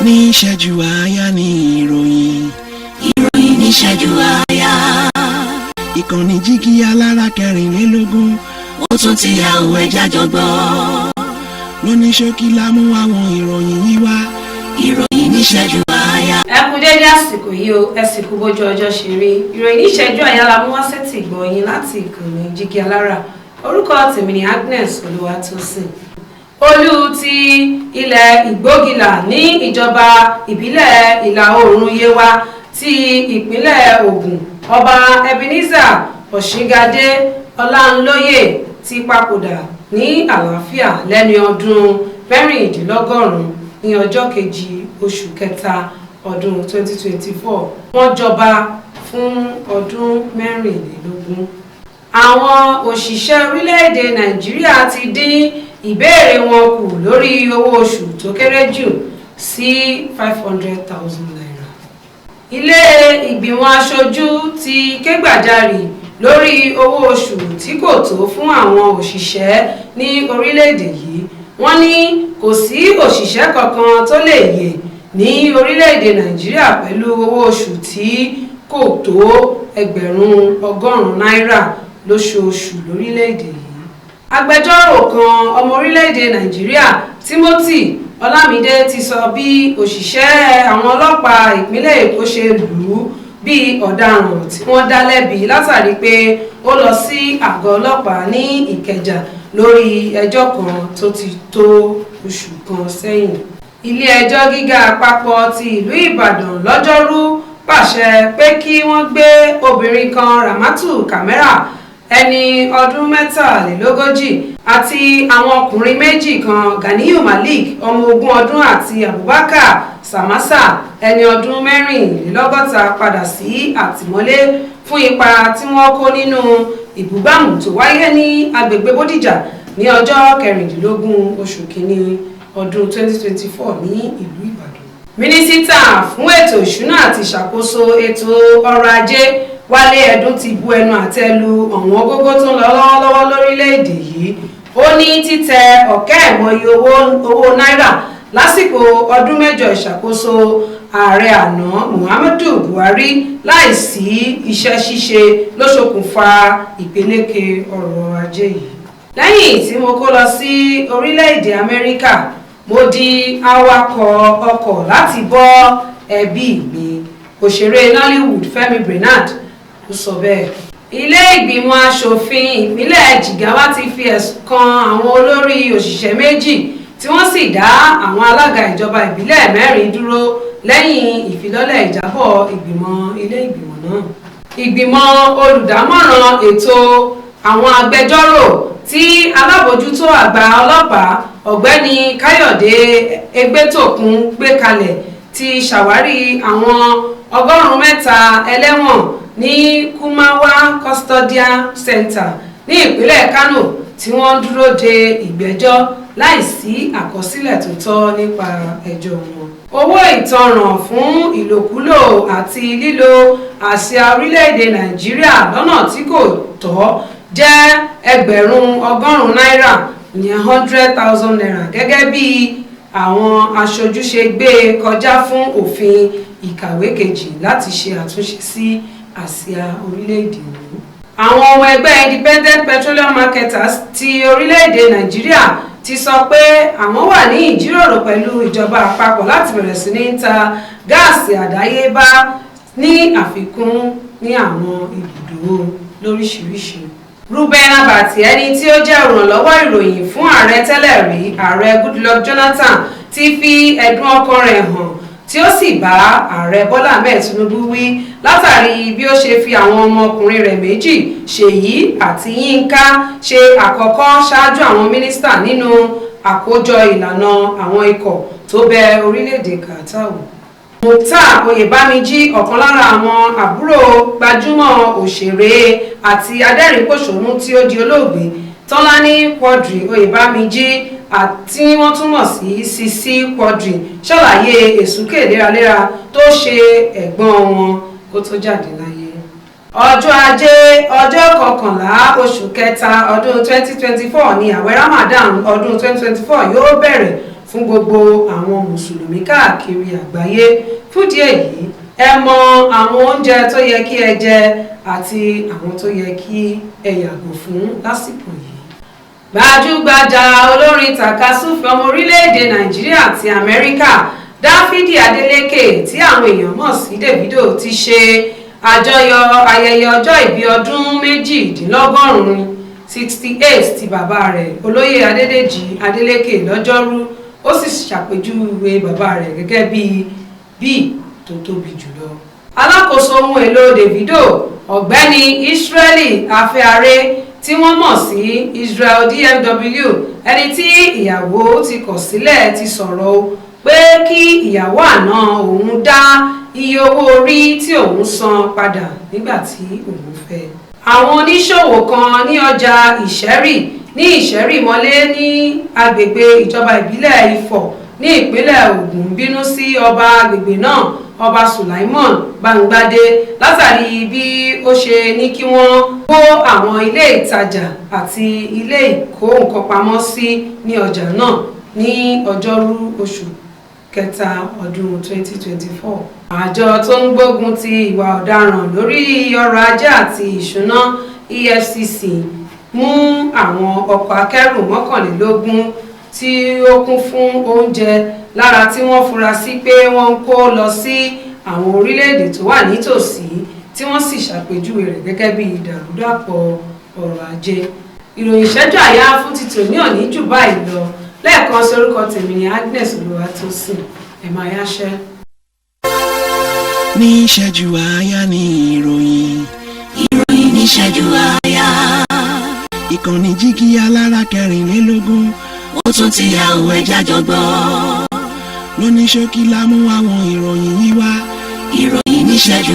ní ìṣẹ́jú àáyá ní ìròyìn. Ìròyìn ní ìṣẹ́jú àáyá. Ìkànnì jígí alára 24. Ó tún ti yà òwe jájọgbọ́. Lóní ṣókí la mú àwọn ìròyìn yìí wá. Ìròyìn ní ìṣẹ́jú àáyá. Ẹ kú dédé àsìkò yìí o, ẹ sì kú bójú ọjọ́ ṣe rí. Ìròyìn ní ìṣẹ́jú àáyá la mú wá sétí ìgbọ̀nyìn láti ìkànnì jígí alára. Orúkọ tèmi ni Agnes Olúwatósìn. Olú ti ilẹ̀ Ìgbógìlà ní ìjọba ìbílẹ̀ ìlà oòrùn Yewa ti ìpínlẹ̀ Ògùn, Ọba Ebenezer Ọ̀ṣíngádé Ọláńlóyè ti papòdà ní àlàáfíà lẹ́ni ọdún 96 ní ọjọ́ kejì oṣù kẹta ọdún 2024. Wọ́n jọba fún ọdún 16. Àwọn òṣìṣẹ́ orílẹ̀-èdè Nàìjíríà ti dín ìbéèrè wọn kù lórí owó oṣù tó kéré jù sí 500,000 naira. Ilé ìgbìmọ̀ aṣojú ti ké gbàjarè lórí owó oṣù tí kò tó fún àwọn òṣìṣẹ́ ní orílẹ̀-èdè yìí. Wọ́n ní kò sí òṣìṣẹ́ kankan tó lè yè ní orílẹ̀-èdè Nàìjíríà pẹ̀lú owó oṣù tí kò tó ẹgbẹ̀rún 100 náírà lóṣooṣù lórílẹ̀-èdè yìí. Agbẹjọ́rò kan ọmọ orílẹ̀-èdè Nàìjíríà Timothy Ọlámídé ti sọ bí òṣìṣẹ́ àwọn ọlọ́pàá ìpínlẹ̀ Èkó ṣe lù ú bí ọ̀daràn tí wọ́n dá lẹ́bi látàrí pé ó lọ sí àgọ́ ọlọ́pàá ní Ìkẹjà lórí ẹjọ́ kan tó ti tó oṣù kan sẹ́yìn. Ilé-ẹjọ́ gíga àpapọ̀ ti ìlú Ìbàdàn lọ́jọ́rú pàṣẹ pé kí wọ́n gbé obìnrin kan Ramatu Kamara ẹni ọdún 43 àti àwọn ọkùnrin méjì kan Ganiyu Malik ọmọ 20 ọdún àti Abubakar Samasa ẹni ọdún 64 padà sí àtìmọ́lé fún ipa tí wọ́n kó nínú ìbúgbàmù tó wáyé ní agbègbè Bódìjà ní ọjọ́ 16 oṣù kìíní ọdún 2024 ní ìlú Ìbàdàn. Mínísítà fún ètò ìṣúná àti ìṣàkóso ètò ọrọ̀ ajé Wálé Ẹdùn ti bu ẹnu àtẹ́ lu ọ̀wọ́n gógó tó ń lọ lọ́wọ́lọ́wọ́ lórílẹ̀‐èdè yìí. Ó ní títẹ ọ̀kẹ́ ìmọ̀ye owó náírà lásìkò ọdún 6 ìṣàkóso ààrẹ àná Muhammadu Buhari láìsí iṣẹ́ ṣíṣe ló ṣokùnfà ìpeléke ọrọ̀ ajé yìí. Lẹ́yìn tí mo kó lọ sí orílẹ̀‐èdè Amẹ́ríkà, mo di awakọ̀ ọkọ̀ láti bọ́ ẹbí mi. Òṣèré Nollywood Fẹ́mi Bernard ló sọ bẹ́ẹ̀. Ilé ìgbìmọ̀ aṣòfin ìpínlẹ̀ Jigawa ti fi ẹ̀sùn kan àwọn olórí òṣìṣẹ́ méjì tí wọ́n sì dá àwọn alága ìjọba ìbílẹ̀ 4 dúró lẹ́yìn ìfilọ́lẹ̀ ìjábọ̀ ilé ìgbìmọ̀ náà. Ìgbìmọ̀ olùdámọ̀ràn ètò àwọn agbẹjọ́rò tí alábòójútó àgbà ọlọ́pàá ọ̀gbẹ́ni Káyọ̀dé Ẹgbẹ́tòkun gbé kalẹ̀ ti ṣàwárí àwọn 103 ẹlẹ́wọ̀n ní Kumawa Custodial Center ní ìpínlẹ̀ Kano tí wọ́n dúró de ìgbẹ́jọ́ láìsí àkọsílẹ̀ tó tọ́ nípa ẹjọ́ wọn. Owó ìtanràn fún ìlòkulò àti lílo àsíá orílẹ̀-èdè Nàìjíríà lọ́nà tí kò tọ́ jẹ́ ẹgbẹ̀rún 100 náírà ìyẹn 100,000 naira gẹ́gẹ́ bí àwọn aṣojú ṣe gbé kọjá fún òfin ìkàwé kejì láti ṣe àtúnṣe sí àsíá orílẹ̀-èdè ọ̀hún. Àwọn ọmọ ẹgbẹ́ Independent Petroleum Marketers ti orílẹ̀-èdè Nàìjíríà ti sọ pé àwọn wà ní ìjíròrò pẹ̀lú ìjọba àpapọ̀ láti bẹ̀rẹ̀ sí ní ta gáàsì àdáyébá ní àfikún ní àwọn ibùdó lóríṣiríṣi. Ruben Abati ẹni tí ó jẹ́ olùrànlọ́wọ́ ìròyìn fún ààrẹ tẹ́lẹ̀ rí ààrẹ Goodluck Jonathan ti fi ẹ̀dùn ọkàn rẹ̀ hàn tí ó sì bá ààrẹ Bọ́lá Ahmed Tinubu wí látàrí bí ó ṣe fi àwọn ọmọkùnrin rẹ̀ méjì Ṣèyí àti Yínká ṣe àkọ́kọ́ ṣáájú àwọn mínísítà nínú àkójọ ìlànà àwọn ikọ̀ tó bẹ orílẹ̀-èdè Qatar wò. Mukhtar Oyèbámijí ọ̀kan lára àwọn àbúrò gbajúmọ̀ òṣèré àti adẹ́rìnpòṣónú tí ó di olóògbé Tọ́lání Quadri Oyèbámijí àti wọ́n túmọ̀ sí Sisi Quadri ṣàlàyé èsúkè léraléra tó ṣe ẹ̀gbọ́n wọn kó tó jáde láyé. Ọjọ́ Ajé ọjọ́ 11 oṣù kẹta ọdún 2024 ni àwẹ̀ Ramadan ọdún 2024 yóò bẹ̀rẹ̀ fún gbogbo àwọn mùsùlùmí káàkiri àgbáyé. Fúdìí èyí ẹ mọ àwọn oúnjẹ tó yẹ kí ẹ jẹ àti àwọn tó yẹ kí ẹ yàgò fún lásìkò yìí. Gbajúgbajà olórin tàkasúfè ọmọ orílẹ̀-èdè Nàìjíríà àti Amẹ́ríkà Dáfídì Adélékè tí àwọn èèyàn mọ̀ sí Davido ti ṣe àjọyọ̀ ayẹyẹ ọjọ́ ìbí ọdún méjìdínlọ́gọ́rùn-ún 68 ti bàbá rẹ̀ olóyè Adédèjì Adélékè lọ́jọ́rú. Ó sì ṣàpèjúwe bàbá rẹ̀ gẹ́gẹ́ bíi tó tóbi jùlọ. Alákòóso ohun èlò Davido ọ̀gbẹ́ni Israeli Afeare tí wọ́n mọ̀ sí Israel DMW ẹni tí ìyàwó ti kọ̀ sílẹ̀ ti sọ̀rọ̀ pé kí ìyàwó àná òun dá iye owó orí tí òun san padà nígbà tí òun fẹ́. Àwọn oníṣòwò kan ní ọjà Ìṣẹ́rì mọ́lé ní agbègbè ìjọba ìbílẹ̀ Ifọ̀ ní ìpínlẹ̀ Ògùn bínú sí ọba agbègbè náà Ọba Sulaimon Bangbade látàrí bí ó ṣe ní kí wọ́n wó àwọn ilé ìtajà àti ilé ìkó nǹkan pamọ́ sí ní ọjà náà ní ọjọ́rú oṣù kẹta ọdún 2024. Àjọ tó ń gbógun ti ìwà ọ̀daràn lórí ọrọ̀ ajé àti ìṣúná EFCC mú àwọn ọkọ̀ akẹ́rù 21 tí ó kún fún oúnjẹ lára tí wọ́n fura sí pé wọ́n ń kó lọ sí àwọn orílẹ̀-èdè tó wà nítòsí tí wọ́n sì ṣàpèjúwe rẹ̀ gẹ́gẹ́ bí ìdàrúdàpọ̀ ọrọ̀ ajé. Ìròyìn ìṣẹ́jú àyá fún ti tòní òní jù báyìí lọ. Lẹ́ẹ̀kan sí orúkọ tèmi ni Agnes Olúwatósìn. Ẹ máa yáṣẹ́. Ní ìṣẹ́jú àáyá ni ìròyìn. Ìròyìn ní ìṣẹ́jú àáyá. Ìkànnì Jígí alára 24. Ó tún ti yá òun ẹja jọgbọ́. Lóní ṣókí la mú àwọn ìròyìn yìí wá. Ìròyìn ní ìṣẹ́jú